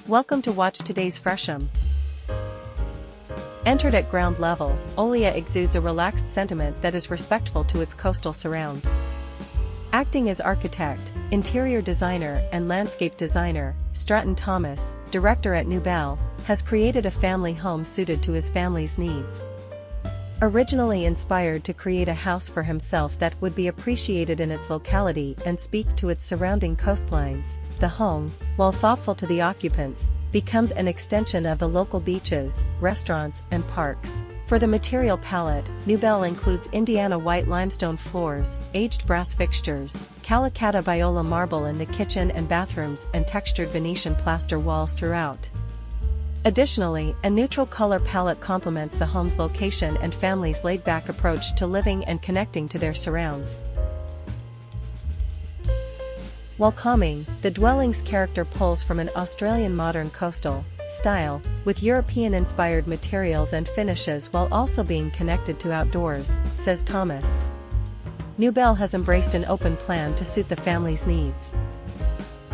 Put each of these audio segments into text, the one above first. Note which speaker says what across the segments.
Speaker 1: Welcome to watch today's Fresham. Entered at ground level, Olea exudes a relaxed sentiment that is respectful to its coastal surrounds. Acting as architect, interior designer and landscape designer, Stratton Thomas, director at Nuebelle, has created a family home suited to his family's needs. Originally inspired to create a house for himself that would be appreciated in its locality and speak to its surrounding coastlines, the home, while thoughtful to the occupants, becomes an extension of the local beaches, restaurants, and parks. For the material palette, Nuebelle includes Indiana white limestone floors, aged brass fixtures, Calacatta Biola marble in the kitchen and bathrooms, and textured Venetian plaster walls throughout. Additionally, a neutral color palette complements the home's location and family's laid-back approach to living and connecting to their surrounds. While calming, the dwelling's character pulls from an Australian modern coastal style, with European-inspired materials and finishes while also being connected to outdoors, says Thomas. Nuebelle has embraced an open plan to suit the family's needs.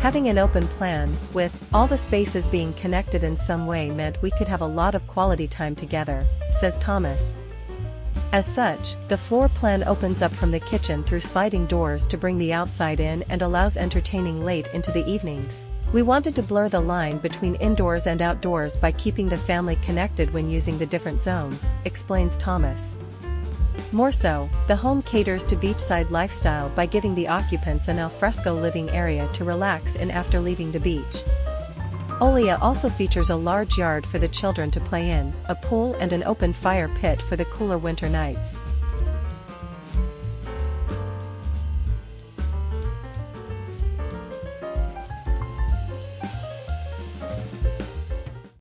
Speaker 1: Having an open plan, with all the spaces being connected in some way, meant we could have a lot of quality time together, says Thomas. As such, the floor plan opens up from the kitchen through sliding doors to bring the outside in and allows entertaining late into the evenings. We wanted to blur the line between indoors and outdoors by keeping the family connected when using the different zones, explains Thomas. More so, the home caters to beachside lifestyle by giving the occupants an alfresco living area to relax in after leaving the beach. Olea also features a large yard for the children to play in, a pool and an open fire pit for the cooler winter nights.